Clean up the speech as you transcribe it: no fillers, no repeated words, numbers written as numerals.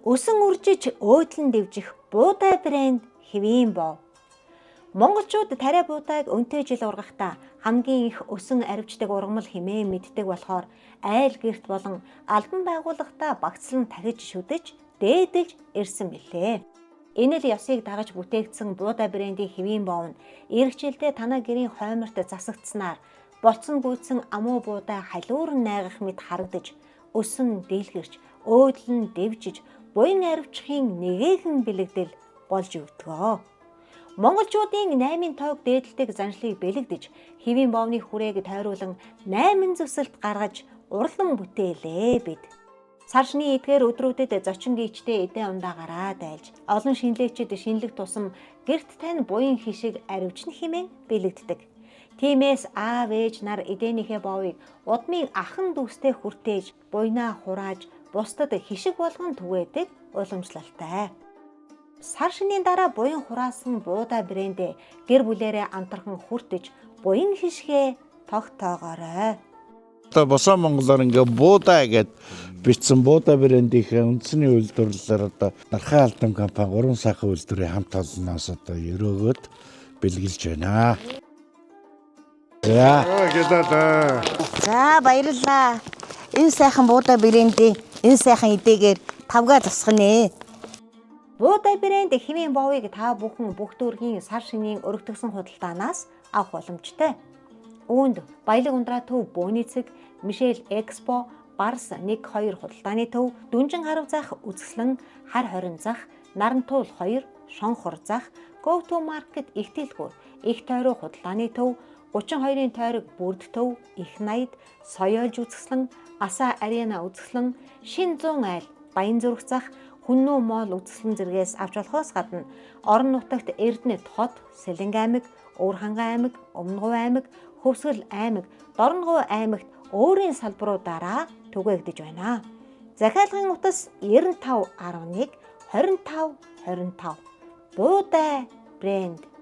Өсөн үржиж өөдлөн дэвжих буудай брэнд хэвийн бов. Монголчууд тариа буудайг өнтэй жил ургахдаа хамгийн их өсөн арвждаг ургамал хэмээн мэддэг болохоор айл гэрт болон албан байгууллагатаа багцлан тархиж шүдэж дээдэлж ирсэн билээ. Энэ л ёсыг дагаж бүтээгдсэн буудай брендийн хэвийн бов нь эх жилдээ танай гэрийн хойморт засагдсанаар болцсон гүйцэн амуу буудай халиуран найгах мэт харагдаж өсөн дийлгэрч өөдлөн дэвжиж буян арвчхийн нэгээхэн бэлэгдэл болж өгдгөө. Монголчуудын 8 тоог дээдэлдэг заншлыг бэлэгдэж хэвийн боовны хүрээг тойруулан 8 зүсэлт гаргаж урлан бүтээлээ бид. Сар шний эдгээр өдрүүдэд зочин гීчтэй эдэн ундаа дайлж олон шинэлэгчид шинэлэг тусам гэрт тань буян хишиг аривчна хэмээн бэлэгддэг. Тиймээс аав ээж нар эдээнийхээ боовыг удмын ахан дүүстэй хүртээж буйнаа хурааж бусдад хишиг болгон түгээдэг уламжлалтай. Сар шинийн дараа буян хураасан буудай брэндээ гэр бүлээрээ амтархан хүртэж буян хишгээ тогтоогоорой. Одоо босоо монголоор ингээ буудай гэд бичсэн буудай брэндийнхээ үндэсний үйлдвэрлэлээр одоо Нархаа алдан компани 3 сайхан үйлдвэрийн хамт олонноос одоо өрөөгөөд бэлгэлж байна. За баярлалаа. Энэ сайхан буудай брэндийн энэ сайхан идээгээр тавгаа засгана. Буудай брэнд хэвийн боовыг та бүхэн бүх дүүргийн сар шинийн өргөтгсөн худалдаанаас авах боломжтой. Үүнд Баялаг ундраа төв бөөний цэг, Мишель Экспо, Барс 1-2 худалдааны төв, Дүнжин харав зах үзэсгэлэн, Хар хорин зах, Нарантуул 2, Шонхор зах, Go to Market их дэлгүүр, их тойрог худалдааны төв, 32-ын тойрог бүрд төв, их найд, Соёолж үзэсгэлэн, Асаа арена үзэсгэлэн, Шин 100 айл, Баян зүрх зах, Хүннүү моол үзэсгэлэн зэргээс авч болохоос гадна орон нутагт Эрдэнэт хот, Сэлэнг аймаг, Өвөрхангай аймаг, Өмнөгов аймаг, Хөвсгөл аймаг, Дорногов аймагт өөрийн салбаруудаараа түгээгдэж байна. Захиалгын утас 9511 25 25. Буудай брэнд